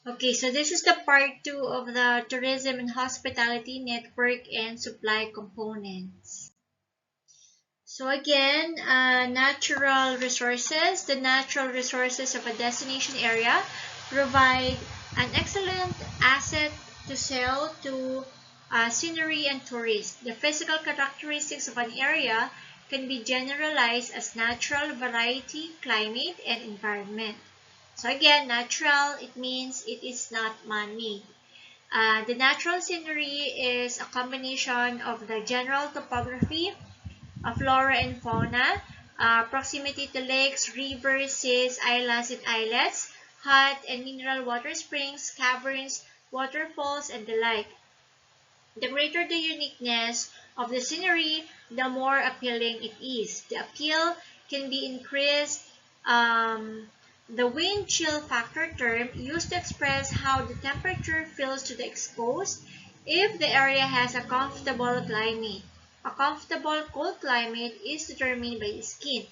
Okay, so this is the part 2 of the tourism and hospitality network and supply components. So again, natural resources. The natural resources of a destination area provide an excellent asset to sell to scenery and tourists. The physical characteristics of an area can be generalized as natural variety, climate, and environment. So again, natural, it means it is not man-made. The natural scenery is a combination of the general topography, flora and fauna, proximity to lakes, rivers, seas, islands and islets, hot and mineral water springs, caverns, waterfalls, and the like. The greater the uniqueness of the scenery, the more appealing it is. The appeal can be increased. The wind chill factor term used to express how the temperature feels to the exposed if the area has a comfortable climate. A comfortable cold climate is determined by the skin.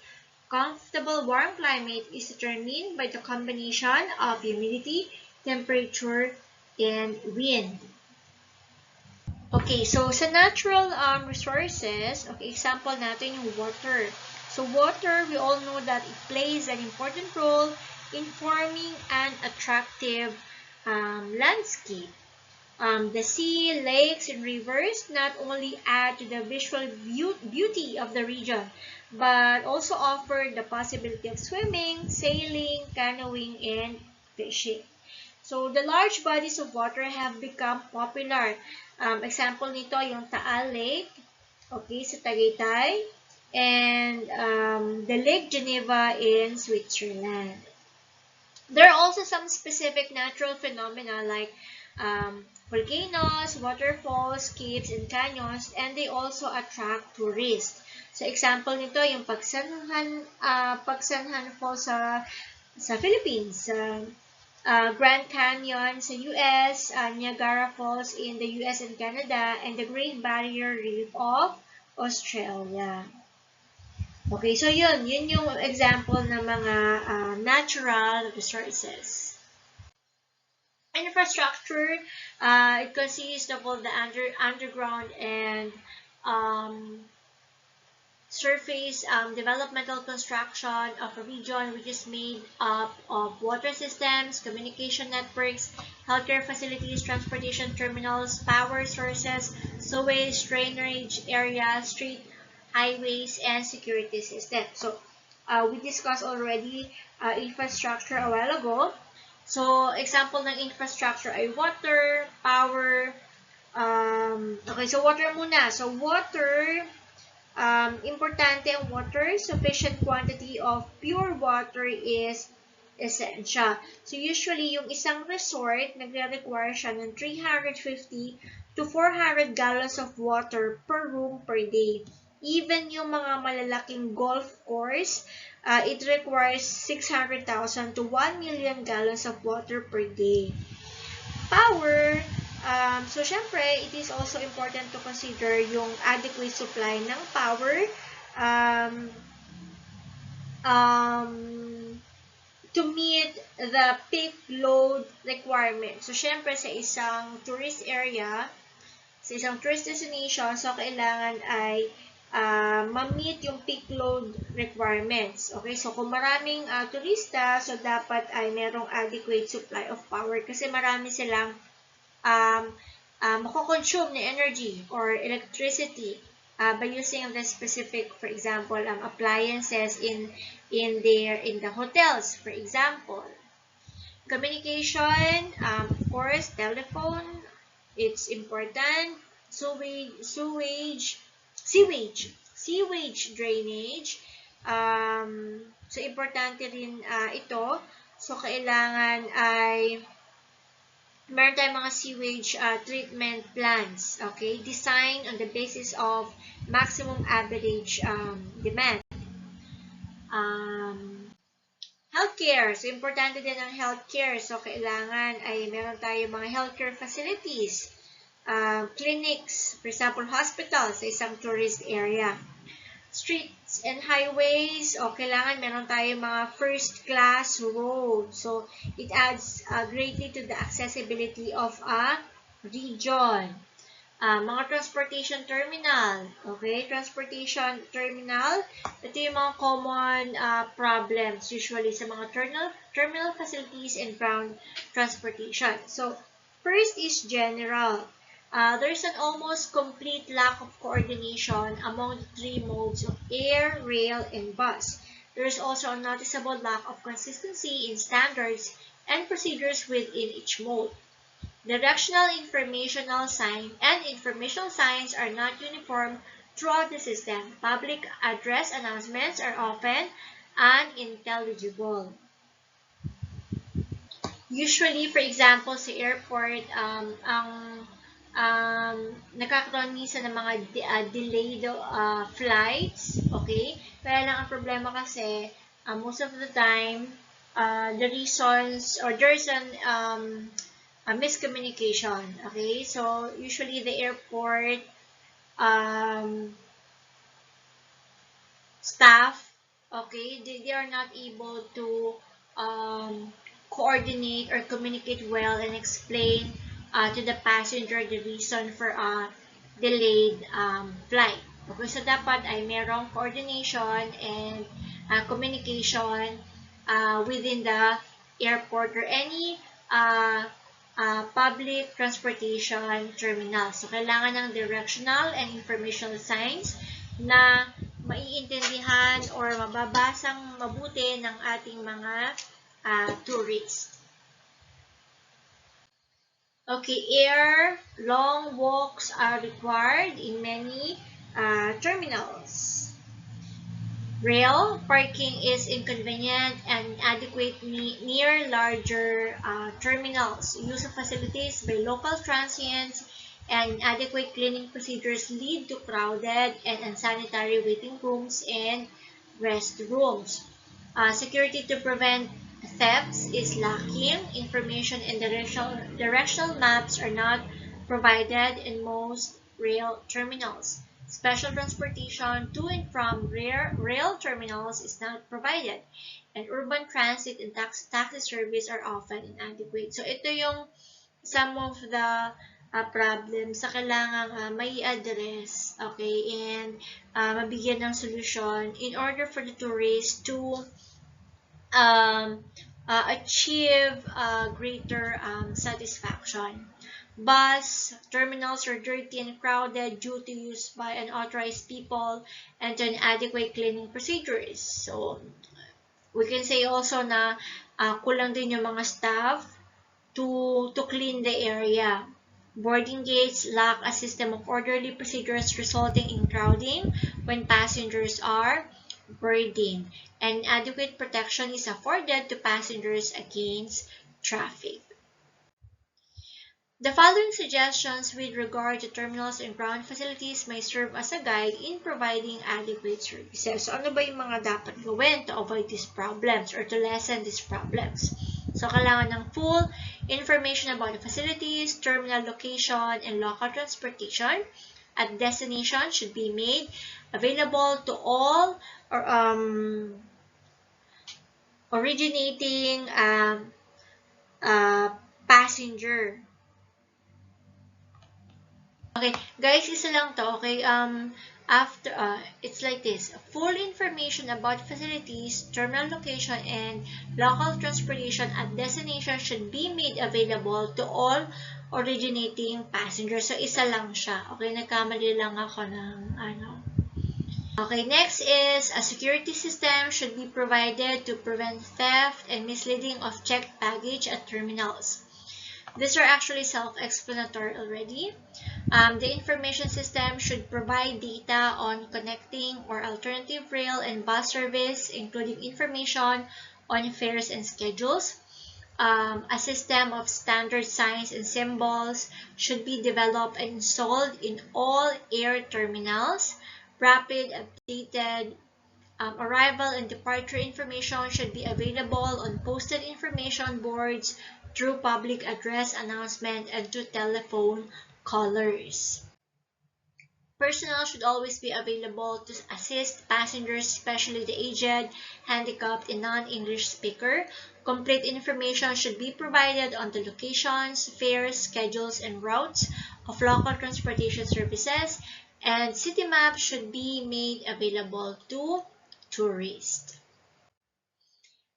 Comfortable warm climate is determined by the combination of humidity, temperature, and wind. Okay, so sa natural resources, okay, example natin yung water. So water, we all know that it plays an important role in forming an attractive landscape. The sea, lakes, and rivers not only add to the visual beauty of the region, but also offer the possibility of swimming, sailing, canoeing, and fishing. So the large bodies of water have become popular. Example nito yung Taal Lake, okay, sa Tagaytay, and the Lake Geneva in Switzerland. There are also some specific natural phenomena like volcanoes, waterfalls, caves, and canyons, and they also attract tourists. So example nito yung Pagsanhan Falls sa Philippines, Grand Canyon sa US, Niagara Falls in the US and Canada, and the Great Barrier Reef of Australia. Okay, so yun yung example ng mga natural resources. Infrastructure, it consists of all the underground and surface developmental construction of a region which is made up of water systems, communication networks, healthcare facilities, transportation terminals, power sources, sewage, drainage areas, street, highways, and security systems. So, we discussed already infrastructure a while ago. So, example ng infrastructure ay water, power, okay, so water muna. So, water, importante ang water. Sufficient quantity of pure water is essential. So, usually, yung isang resort, nagre-require siya ng 350 to 400 gallons of water per room per day. Even yung mga malalaking golf course, it requires 600,000 to 1 million gallons of water per day. Power, so syempre, it is also important to consider yung adequate supply ng power to meet the peak load requirement. So syempre, sa isang tourist area, sa isang tourist destination, so kailangan ay ma-meet yung peak load requirements. Okay, so kung maraming turista, so dapat ay merong adequate supply of power kasi marami silang mako-consume na energy or electricity by using the specific, for example, appliances in the hotels, for example. Communication, of course, telephone, it's important. Sewage drainage. So, importante rin ito. So, kailangan ay meron tayong mga sewage treatment plants. Okay? Designed on the basis of maximum average demand. Healthcare. So, importante din ang healthcare. So, kailangan ay meron tayong mga healthcare facilities. Clinics, for example, hospitals sa isang tourist area. Streets, and highways, kailangan meron tayo mga first-class road. So, it adds greatly to the accessibility of a region. Mga transportation terminal. Okay, transportation terminal. Ito yung mga common problems usually sa mga terminal facilities and ground transportation. So, first is general. There's an almost complete lack of coordination among the three modes of air, rail, and bus. There's also a noticeable lack of consistency in standards and procedures within each mode. Directional informational signs are not uniform throughout the system. Public address announcements are often unintelligible. Usually, for example, sa airport, nagkakaroon minsan ng mga delayed flights, okay? Kaya lang ang problema kasi, most of the time, the reasons, or there's a miscommunication, okay? So, usually the airport staff, okay, they are not able to coordinate or communicate well and explain to the passenger the reason for a delayed flight. Okay, so dapat ay merong coordination and communication within the airport or any public transportation terminal. So, kailangan ng directional and informational signs na maiintindihan or mababasang mabuti ng ating mga tourists. Okay, air, long walks are required in many terminals. Rail, parking is inconvenient and inadequate near larger terminals. Use of facilities by local transients and inadequate cleaning procedures lead to crowded and unsanitary waiting rooms and restrooms. Security to prevent thefts is lacking. Information and directional maps are not provided in most rail terminals. Special transportation to and from rail terminals is not provided, and urban transit and taxi service are often inadequate. So, ito yung some of the problems sa kailangang may address, okay, and mabigyan ng solution in order for the tourists to achieve greater satisfaction. Bus terminals are dirty and crowded due to use by unauthorized people and to inadequate cleaning procedures. So, we can say also na kulang din yung mga staff to clean the area. Boarding gates lack a system of orderly procedures resulting in crowding when passengers are boarding, and adequate protection is afforded to passengers against traffic. The following suggestions with regard to terminals and ground facilities may serve as a guide in providing adequate services. So, ano ba yung mga dapat gawin to avoid these problems or to lessen these problems? So, kailangan ng full information about the facilities, terminal location, and local transportation at destination should be made available to all or originating passenger. Okay, guys, isa lang to, okay? After, it's like this. Full information about facilities, terminal location, and local transportation at destination should be made available to all originating passengers. So, isa lang siya. Okay, nagkamali lang ako ng Okay, next is a security system should be provided to prevent theft and misleading of checked baggage at terminals. These are actually self-explanatory already. The information system should provide data on connecting or alternative rail and bus service, including information on fares and schedules. A system of standard signs and symbols should be developed and installed in all air terminals. Rapid, updated arrival and departure information should be available on posted information boards, through public address announcement, and to telephone callers. Personnel should always be available to assist passengers, especially the aged, handicapped, and non-English speaker. Complete information should be provided on the locations, fares, schedules, and routes of local transportation services, and city maps should be made available to tourists.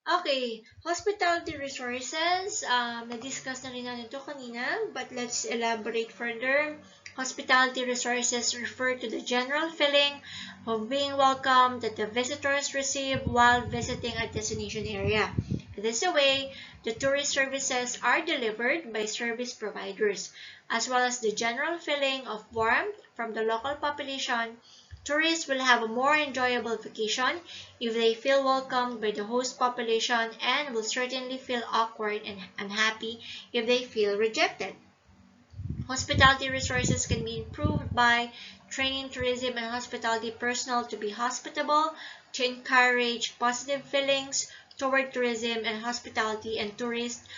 Okay, hospitality resources. Na-discuss na rin natin ito kanina, but let's elaborate further. Hospitality resources refer to the general feeling of being welcome that the visitors receive while visiting a destination area. This way, the tourist services are delivered by service providers, as well as the general feeling of warmth from the local population. Tourists will have a more enjoyable vacation if they feel welcomed by the host population, and will certainly feel awkward and unhappy if they feel rejected. Hospitality resources can be improved by training tourism and hospitality personnel to be hospitable, to encourage positive feelings toward tourism and hospitality and tourists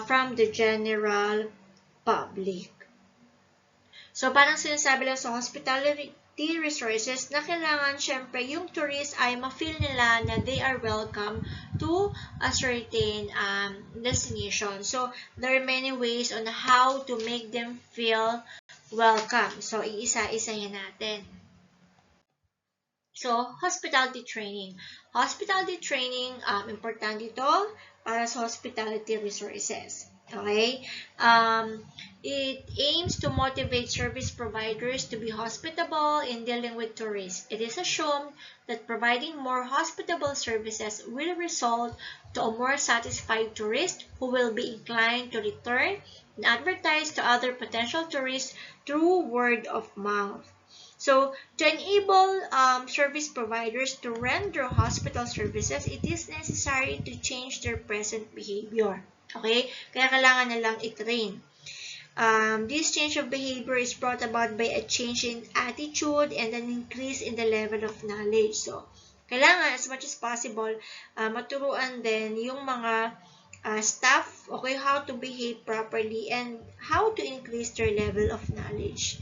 from the general public. So, parang sinasabi lang sa hospitality resources na kailangan syempre yung tourist ay ma-feel nila na they are welcome to a certain destination. So, there are many ways on how to make them feel welcome. So, iisa-isahin natin. So, hospitality training. Hospitality training, importante ito para sa hospitality resources. Okay? It aims to motivate service providers to be hospitable in dealing with tourists. It is assumed that providing more hospitable services will result to a more satisfied tourist who will be inclined to return and advertise to other potential tourists through word of mouth. So, to enable service providers to render hospital services, it is necessary to change their present behavior. Okay? Kaya kailangan nilang i-train. This change of behavior is brought about by a change in attitude and an increase in the level of knowledge. So, kailangan as much as possible, maturuan din yung mga staff, okay, how to behave properly and how to increase their level of knowledge.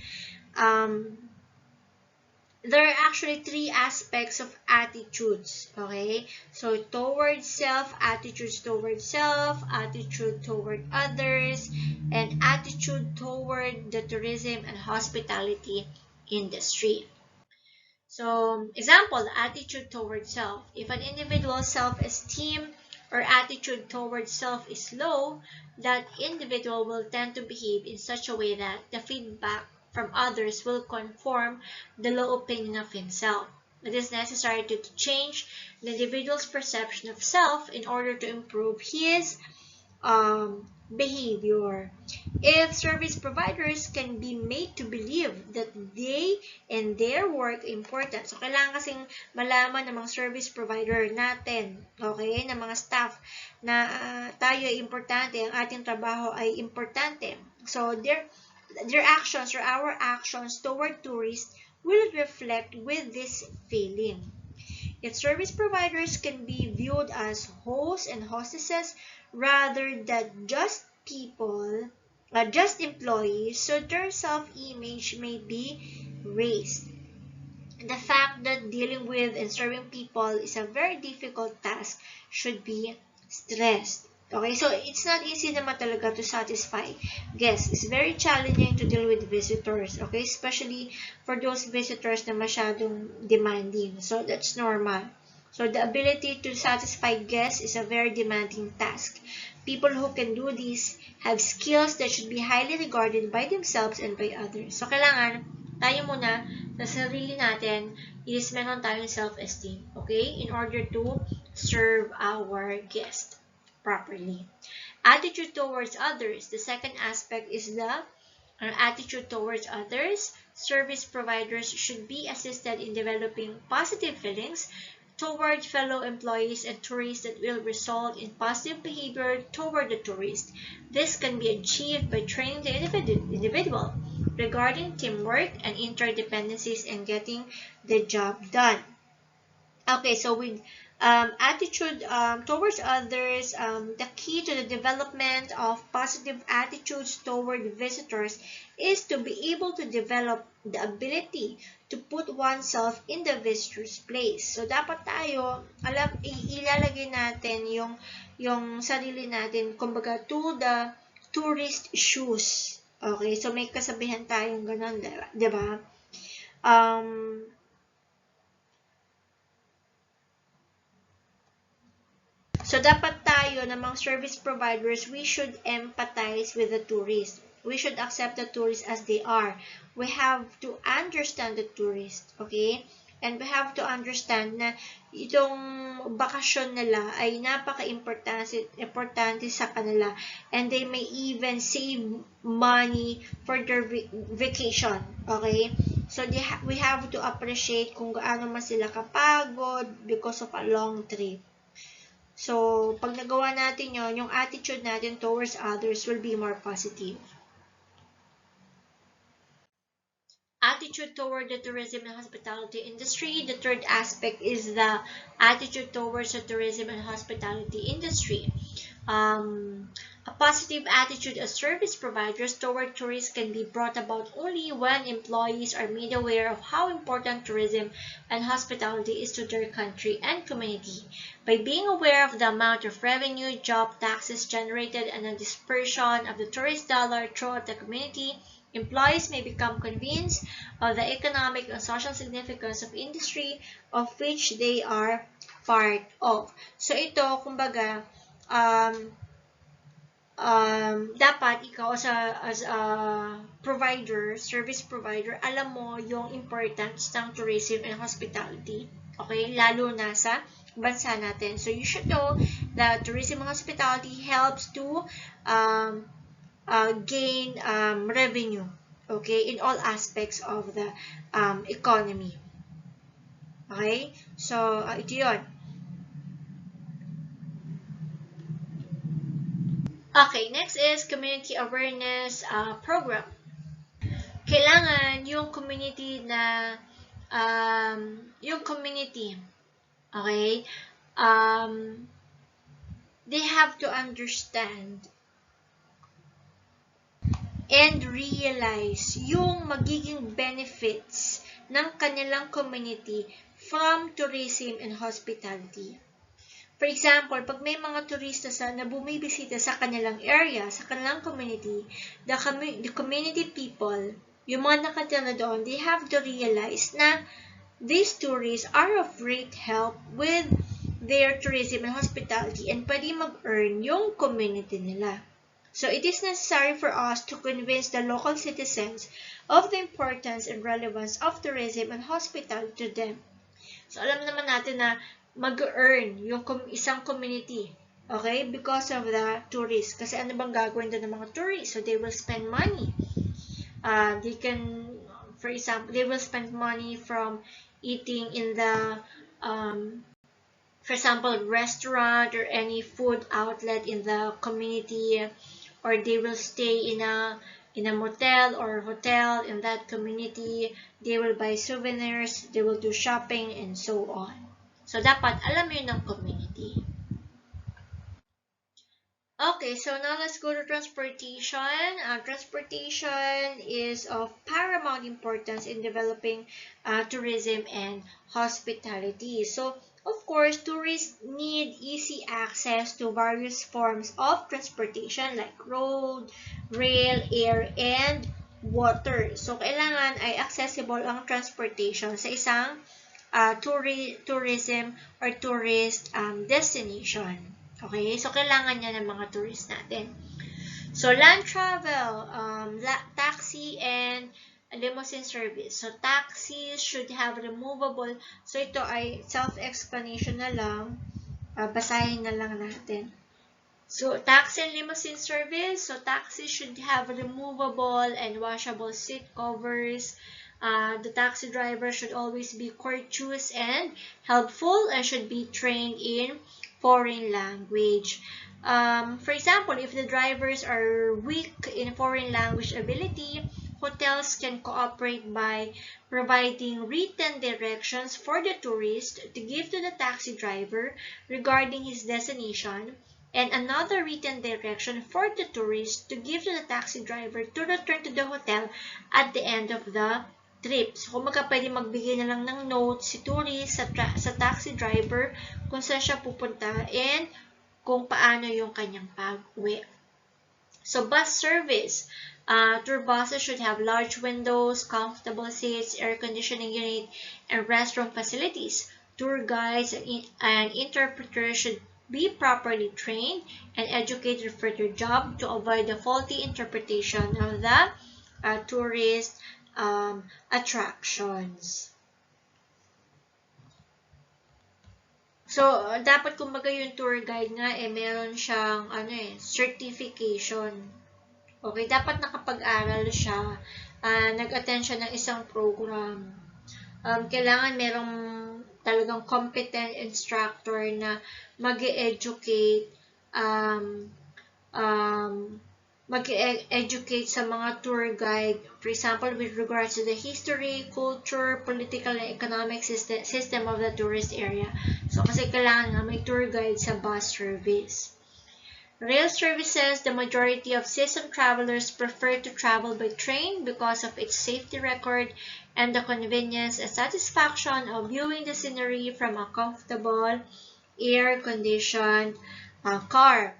There are actually three aspects of attitudes, okay? So, towards self, attitudes towards self, attitude toward others, and attitude toward the tourism and hospitality industry. So, example, attitude toward self. If an individual's self-esteem or attitude toward self is low, that individual will tend to behave in such a way that the feedback from others will conform the low opinion of himself. It is necessary to change the individual's perception of self in order to improve his behavior. If service providers can be made to believe that they and their work important, so kailangan kasing malaman ng mga service provider natin, okay, ng mga staff, na tayo ay importante, ang ating trabaho ay importante. So, their actions or our actions toward tourists will reflect with this feeling. If service providers can be viewed as hosts and hostesses rather than just people, just employees, so their self-image may be raised. The fact that dealing with and serving people is a very difficult task should be stressed. Okay, so it's not easy naman talaga to satisfy guests. It's very challenging to deal with visitors, okay? Especially for those visitors na masyadong demanding. So that's normal. So the ability to satisfy guests is a very demanding task. People who can do this have skills that should be highly regarded by themselves and by others. So kailangan tayo muna sa sarili natin is meron tayong self-esteem, okay? In order to serve our guests properly. Attitude towards others. The second aspect is the attitude towards others. Service providers should be assisted in developing positive feelings toward fellow employees and tourists that will result in positive behavior toward the tourist. This can be achieved by training the individual regarding teamwork and interdependencies and getting the job done. Okay, so with attitude towards others, the key to the development of positive attitudes toward visitors is to be able to develop the ability to put oneself in the visitor's place. So, dapat tayo, ilalagay natin yung sarili natin, kumbaga, to the tourist shoes. Okay? So, may kasabihan tayong ganun, di ba? So, dapat tayo namang service providers, we should empathize with the tourist. We should accept the tourists as they are. We have to understand the tourist, okay? And we have to understand na itong bakasyon nila ay napaka-importante sa kanila. And they may even save money for their vacation, okay? So, we have to appreciate kung gaano man sila kapagod because of a long trip. So, pag nagawa natin yon, yung attitude natin towards others will be more positive. Attitude toward the tourism and hospitality industry. The third aspect is the attitude towards the tourism and hospitality industry. A positive attitude as service providers toward tourists can be brought about only when employees are made aware of how important tourism and hospitality is to their country and community. By being aware of the amount of revenue, job taxes generated, and the dispersion of the tourist dollar throughout the community, employees may become convinced of the economic and social significance of industry of which they are part of. So ito, kumbaga, dapat ikaw as a provider, service provider, alam mo yung importance ng tourism and hospitality. Okay? Lalo na sa bansa natin. So you should know that tourism and hospitality helps to gain revenue, okay, in all aspects of the economy. Okay? So, ito yun. Okay, next is community awareness program. Kailangan yung community na, okay, they have to understand and realize yung magiging benefits ng kanilang community from tourism and hospitality. For example, pag may mga turista na bumibisita sa kanilang area, sa kanilang community, the community people, yung mga nakatira doon, they have to realize na these tourists are of great help with their tourism and hospitality and pwede mag-earn yung community nila. So, it is necessary for us to convince the local citizens of the importance and relevance of tourism and hospitality to them. So, alam naman natin na mag-earn yung isang community, okay, because of the tourists. Kasi ano bang gagawin doon ng mga tourists? So, they will spend money. They can, for example, they will spend money from eating in the, for example, restaurant or any food outlet in the community, or they will stay in a motel or hotel in that community. They will buy souvenirs, they will do shopping, and so on. So, dapat alam yun ng community. Okay, so now let's go to transportation. Transportation is of paramount importance in developing tourism and hospitality. So, of course, tourists need easy access to various forms of transportation like road, rail, air, and water. So, kailangan ay accessible ang transportation sa isang tourism or tourist destination. Okay? So, kailangan niya ng mga tourists natin. So, land travel, taxi and limousine service. So, taxis should have removable. So, ito ay self-explanation na lang. Basahin na lang natin. So, taxi and limousine service. So, taxis should have removable and washable seat covers. The taxi driver should always be courteous and helpful and should be trained in foreign language. For example, if the drivers are weak in foreign language ability, hotels can cooperate by providing written directions for the tourist to give to the taxi driver regarding his destination, and another written direction for the tourist to give to the taxi driver to return to the hotel at the end of the trip. So, kung pwede magbigay na lang ng notes si tourist sa taxi driver kung saan siya pupunta and kung paano yung kanyang pag-uwi. So, bus service. Tour buses should have large windows, comfortable seats, air conditioning unit, and restroom facilities. Tour guides and interpreters should be properly trained and educated for their job to avoid the faulty interpretation of the tourist attractions. So, dapat kumbaga yung tour guide nga, meron siyang, certification. Okay, dapat nakapag-aral siya, nag-attend siya ng isang program. Kailangan merong talagang competent instructor na mag-educate, sa mga tour guide, for example, with regards to the history, culture, political, and economic system of the tourist area. So, kasi kailangan nga may tour guide sa bus service. Rail services, the majority of seasoned travelers prefer to travel by train because of its safety record and the convenience and satisfaction of viewing the scenery from a comfortable, air-conditioned car.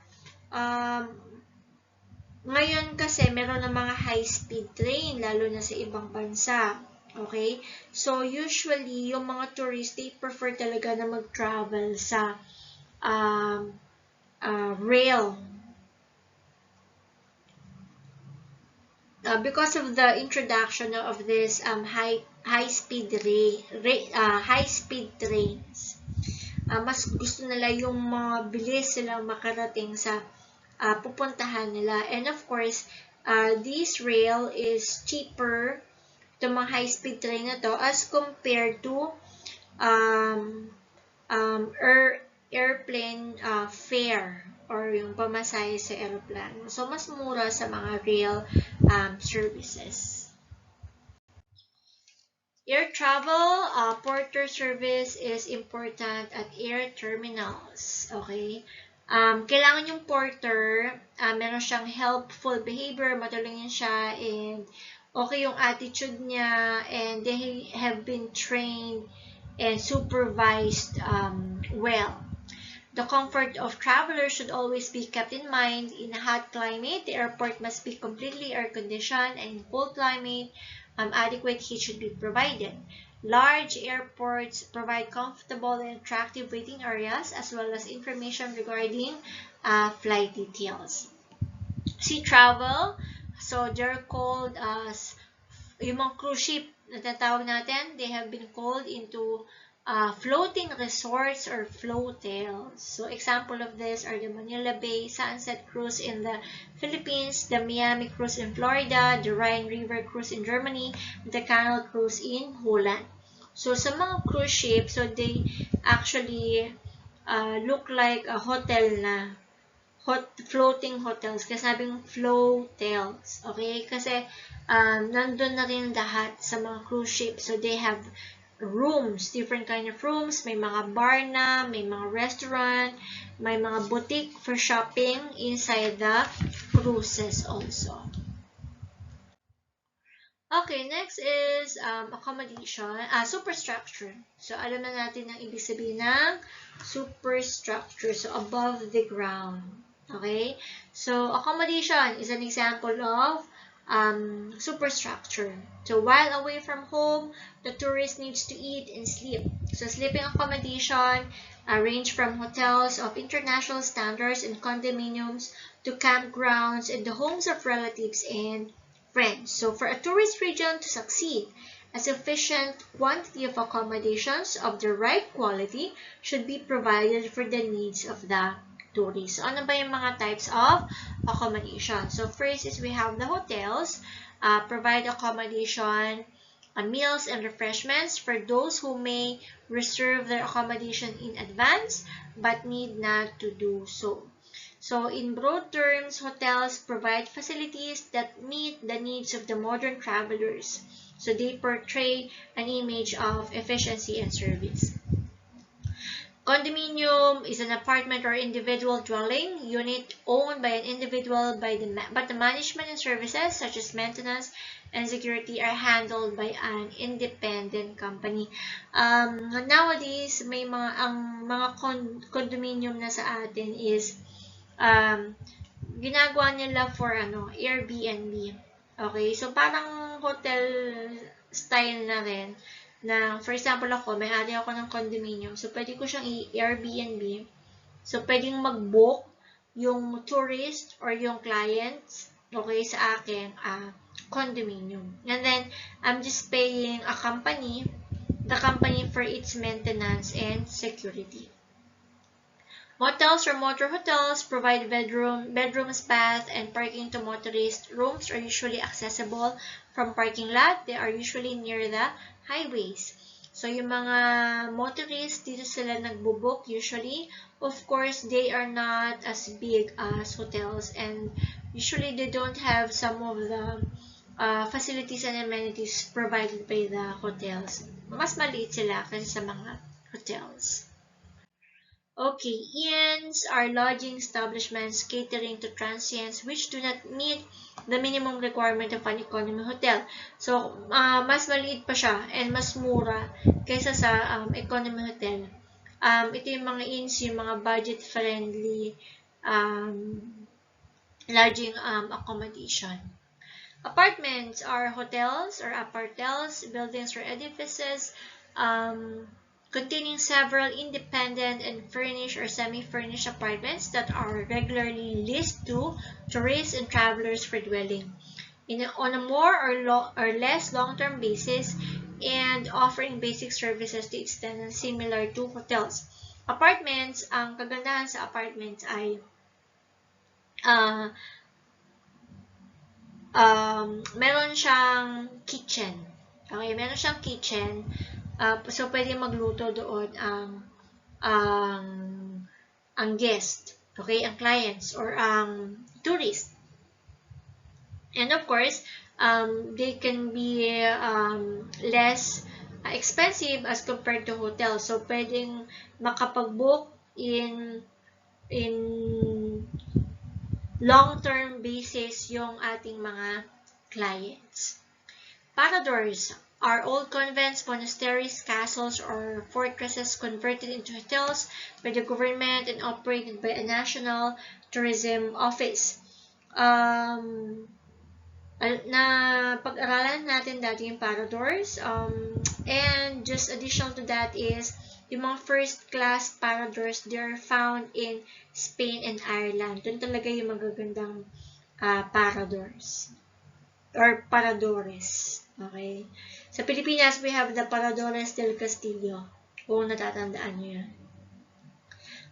Ngayon kasi, meron ng mga high-speed train, lalo na sa ibang bansa. Okay? So, usually, yung mga tourists, they prefer talaga na mag-travel sa rail. Because of the introduction of this high-speed trains, mas gusto nila yung mga bilis silang makarating sa pupuntahan nila. And of course, this rail is cheaper, itong mga high-speed train na to, as compared to airplane fare or yung pamasahe sa aeroplano. So, mas mura sa mga rail services. Air travel, porter service is important at air terminals. Okay? Kailangan yung porter, meron siyang helpful behavior, matulungin siya, and okay yung attitude niya, and they have been trained and supervised well. The comfort of travelers should always be kept in mind. In a hot climate, the airport must be completely air-conditioned, and in cold climate, adequate heat should be provided. Large airports provide comfortable and attractive waiting areas as well as information regarding flight details. Sea travel, so they're called as yung mga cruise ship na tatawag natin, they have been called into floating resorts or floatels. So example of this are the Manila Bay Sunset Cruise in the Philippines, the Miami Cruise in Florida, the Rhine River Cruise in Germany, the Canal Cruise in Holland. So sa mga cruise ship, so they actually look like a hotel na floating hotels, kasi sabing floatels, okay? Kasi nandun na rin lahat sa mga cruise ship. So they have rooms, different kind of rooms, may mga bar na, may mga restaurant, may mga boutique for shopping inside the cruises also. Okay, next is accommodation, superstructure. So, alam na natin ang ibig sabihin ng superstructure. So, above the ground. Okay? So, accommodation is an example of superstructure. So, while away from home, the tourist needs to eat and sleep. So, sleeping accommodation range from hotels of international standards and condominiums to campgrounds and the homes of relatives and friends. So, for a tourist region to succeed, a sufficient quantity of accommodations of the right quality should be provided for the needs of the tourists. So, ano ba yung mga types of accommodation? So, first is we have the hotels, provide accommodation, meals and refreshments for those who may reserve their accommodation in advance but need not to do so. So in broad terms, hotels provide facilities that meet the needs of the modern travelers. So they portray an image of efficiency and service. Condominium is an apartment or individual dwelling unit owned by an individual but the management and services such as maintenance and security are handled by an independent company. Nowadays, may ang mga condominium na sa atin is ginagawa nila for Airbnb. Okay, so parang hotel style na rin. Na, for example ako, may-ari ako ng condominium. So, pwede ko siyang i-Airbnb. So, pwedeng mag-book yung tourist or yung clients, okay, sa akin, condominium. And then, I'm just paying the company for its maintenance and security. Motels or motor hotels provide bedrooms, bath, and parking to motorists. Rooms are usually accessible from parking lot. They are usually near the highways. So, yung mga motorists, dito sila nagbo-book usually. Of course, they are not as big as hotels and usually they don't have some of the facilities and amenities provided by the hotels. Mas maliit sila kasi sa mga hotels. Okay, inns are lodging establishments catering to transients which do not meet the minimum requirement of an economy hotel. So, mas maliit pa siya and mas mura kaysa sa economy hotel. Ito yung mga inns, yung mga budget-friendly lodging accommodation. Apartments are hotels or apartels, buildings or edifices containing several independent and furnished or semi-furnished apartments that are regularly leased to tourists and travelers for dwelling on a more or less long-term basis and offering basic services to extent similar to hotels. Apartments, ang kagandahan sa apartments ay meron siyang kitchen. Okay, meron siyang kitchen. So, pwede magluto doon ang guest, okay, ang clients, or ang tourist. And of course, they can be less expensive as compared to hotels. So, pwedeng makapag-book in long-term basis yung ating mga clients. Paradors are old convents, monasteries, castles, or fortresses converted into hotels by the government and operated by a national tourism office. Na pag-aralan natin dati yung paradors. And just additional to that is yung mga first-class paradors, they're found in Spain and Ireland. Doon talaga yung magagandang paradors or paradores. Okay? Sa Pilipinas, we have the Paradores del Castillo. Kung natatandaan nyo yan.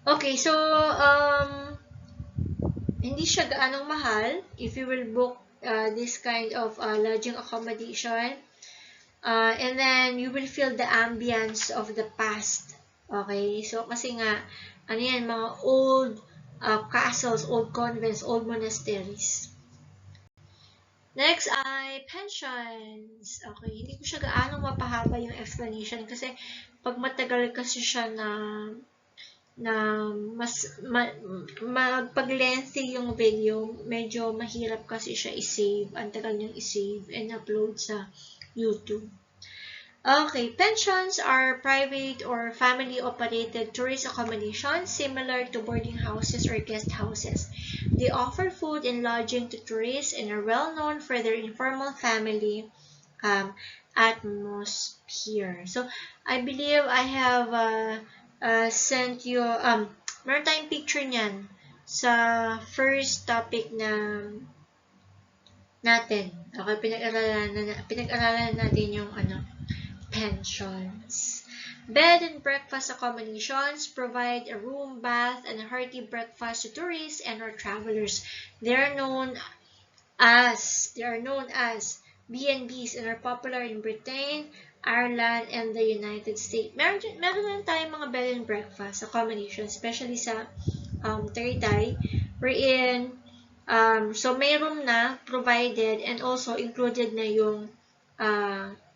Okay, so, hindi siya gaanong mahal if you will book this kind of lodging accommodation. And then, you will feel the ambience of the past. Okay? So, kasi nga, ano yan, mga old castles, old convents, old monasteries. Next ay pensions. Okay, hindi ko siya gaano mapahaba yung explanation kasi pag matagal kasi siya na pag lengthy yung video, medyo mahirap kasi siya i-save. Ang tagal niyang i-save and upload sa YouTube. Okay, pensions are private or family-operated tourist accommodations similar to boarding houses or guest houses. They offer food and lodging to tourists and are well known for their informal family atmosphere. So, I believe I have sent you, meron tayong picture niyan sa first topic na natin. Okay, pinag-aralan natin yung pensions. Bed and breakfast accommodations provide a room, bath, and a hearty breakfast to tourists and or travelers. They are known as B&Bs and are popular in Britain, Ireland, and the United States. Meron din tayong mga bed and breakfast accommodations, especially sa Tagaytay, wherein so may room na provided and also included na yung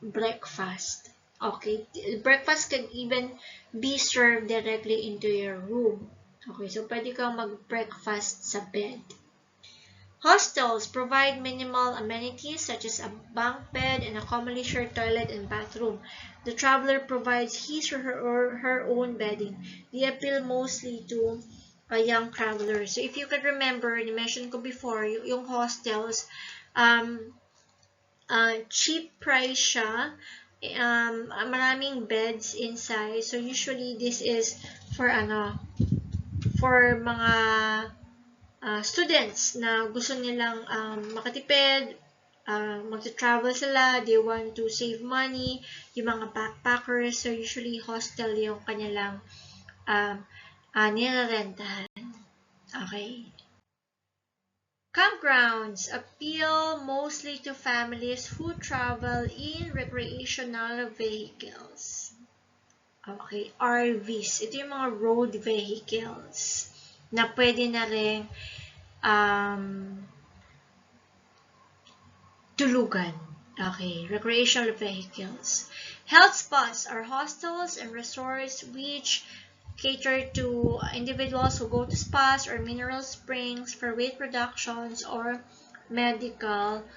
breakfast. Okay, breakfast can even be served directly into your room. Okay, so pwede kang mag-breakfast sa bed. Hostels provide minimal amenities such as a bunk bed and a commonly shared toilet and bathroom. The traveler provides his or her own bedding. They appeal mostly to a young traveler. So if you could remember, mentioned ko before, yung hostels, cheap price siya, maraming beds inside. So usually this is for for mga students na gusto nilang makatipid, magta-travel sila, they want to save money, yung mga backpackers, so usually hostel yung kanilang nirarentahan. Okay. Campgrounds appeal mostly to families who travel in recreational vehicles. Okay, RVs. Ito yung mga road vehicles na pwede na rin tulugan. Okay, recreational vehicles. Health spas are hostels and resorts which cater to individuals who go to spas or mineral springs for weight reductions or medical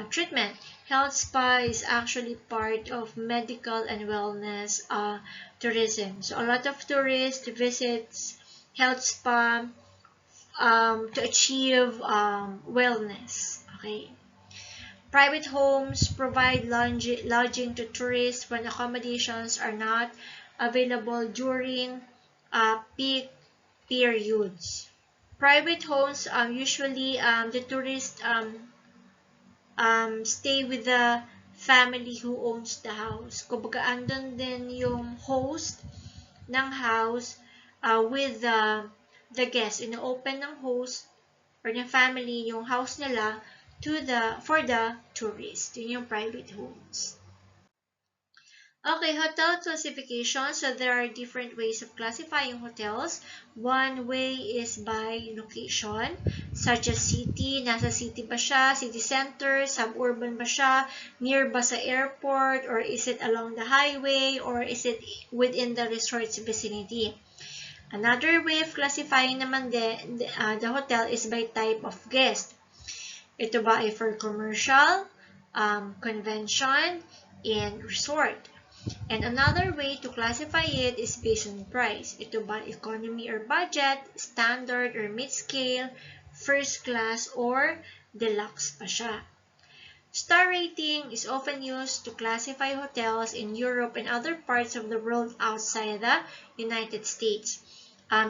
treatment. Health spa is actually part of medical and wellness tourism. So a lot of tourists visits health spa to achieve wellness. Okay. Private homes provide lodging to tourists when accommodations are not available during peak periods. Private homes, usually the tourists stay with the family who owns the house. Kumbaga, andun din yung host ng house with the guest. Ino-open ng host or ng family yung house nila for the tourist. Yun yung private homes. Okay, hotel classification. So there are different ways of classifying hotels. One way is by location, such as city. Nasa city ba siya? City center? Suburban ba siya? Near ba sa airport? Or is it along the highway? Or is it within the resort's vicinity? Another way of classifying naman the hotel is by type of guest. Ito ba ay for commercial, convention, and resort? And another way to classify it is based on price. Ito ba economy or budget, standard or mid-scale, first class, or deluxe pa siya? Star rating is often used to classify hotels in Europe and other parts of the world outside the United States.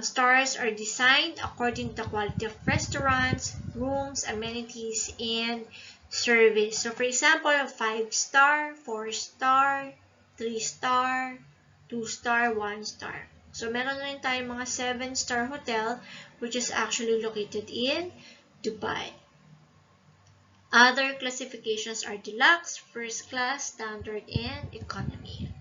Stars are designed according to the quality of restaurants, rooms, amenities, and service. So for example, 5-star, 4-star, 3-star, 2-star, 1-star. So meron rin tayong mga 7-star hotel which is actually located in Dubai. Other classifications are deluxe, first class, standard, and economy.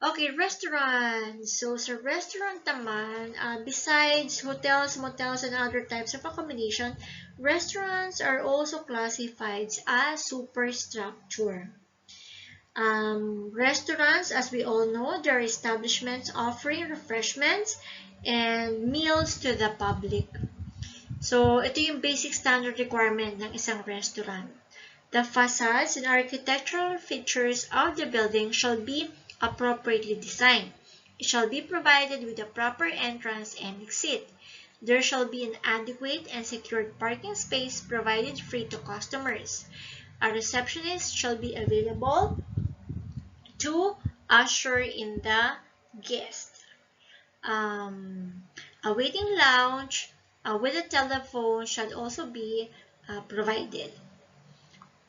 Okay, restaurants. So, sa restaurant naman, besides hotels, motels, and other types of accommodation, restaurants are also classified as superstructure. Restaurants, as we all know, they are establishments offering refreshments and meals to the public. So, ito yung basic standard requirement ng isang restaurant. The facades and architectural features of the building shall be appropriately designed. It shall be provided with a proper entrance and exit. There shall be an adequate and secured parking space provided free to customers. A receptionist shall be available to usher in the guest. A waiting lounge with a telephone shall also be provided.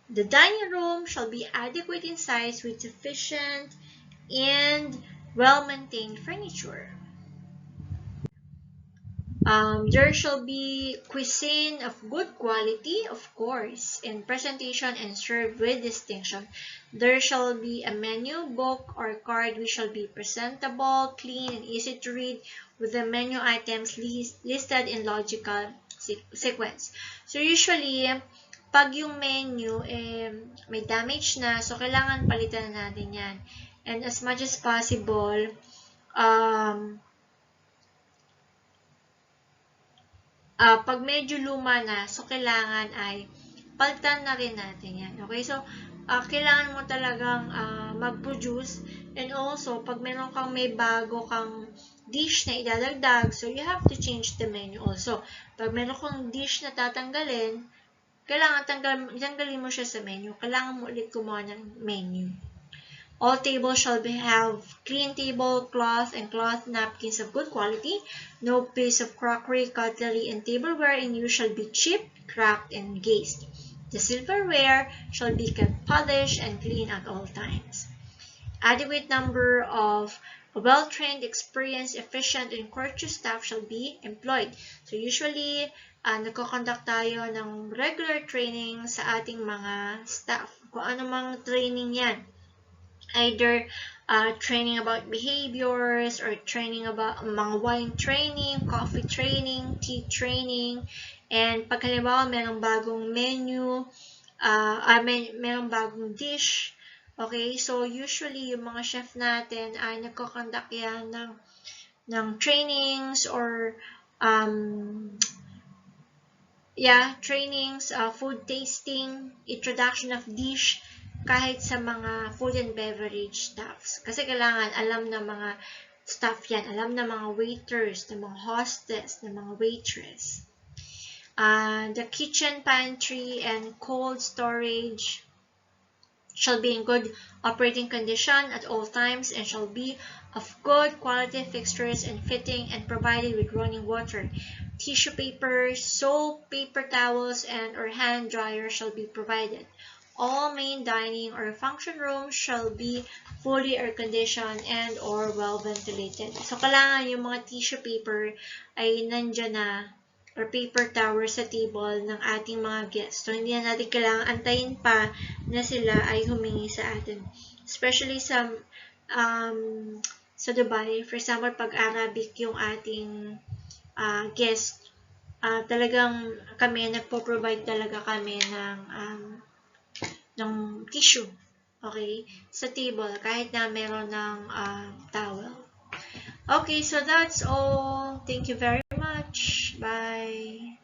The dining room shall be adequate in size with sufficient and well-maintained furniture. There shall be cuisine of good quality, of course, in presentation and served with distinction. There shall be a menu, book, or card which shall be presentable, clean, and easy to read, with the menu items listed in logical sequence. So usually, pag yung menu may damage na, so kailangan palitan na natin yan. And as much as possible, pag medyo luma na, so kailangan ay palitan na rin natin yan. Okay, so kailangan mo talagang mag-produce, and also pag meron kang may bago kang dish na idadagdag, so you have to change the menu also. Pag meron kang dish na tatanggalin, kailangan tanggalin mo siya sa menu. Kailangan mo ulit gumawa ng menu. All tables shall have clean tablecloth and cloth napkins of good quality. No piece of crockery, cutlery, and tableware in use shall be chipped, cracked, and gazed. The silverware shall be kept polished and clean at all times. Adequate number of well-trained, experienced, efficient, and courteous staff shall be employed. So usually, nagko-conduct tayo ng regular training sa ating mga staff. Kung ano mang training yan. Either training about behaviors, or training about mga wine training, coffee training, tea training, and pag halimbawa merong bagong menu, merong bagong dish, okay, so usually yung mga chef natin ay nagko-conduct yan ng trainings, or trainings, food tasting, introduction of dish, kahit sa mga food and beverage staffs. Kasi kailangan alam na mga staff yan, alam na mga waiters, na mga hostess, na mga waitress. The kitchen pantry and cold storage shall be in good operating condition at all times, and shall be of good quality fixtures and fitting, and provided with running water. Tissue paper, soap, paper towels, and or hand dryer shall be provided. All main dining or function rooms shall be fully air-conditioned and or well ventilated. So, kailangan yung mga tissue paper ay nandyan na, or paper towel sa table ng ating mga guests. So, hindi na natin kailangan antayin pa na sila ay humingi sa atin. Especially sa Dubai, for example, pag Arabic yung ating guest, talagang kami, nagpo-provide talaga kami ng tissue, okay, sa table, kahit na meron ng towel. Okay, so that's all. Thank you very much. Bye.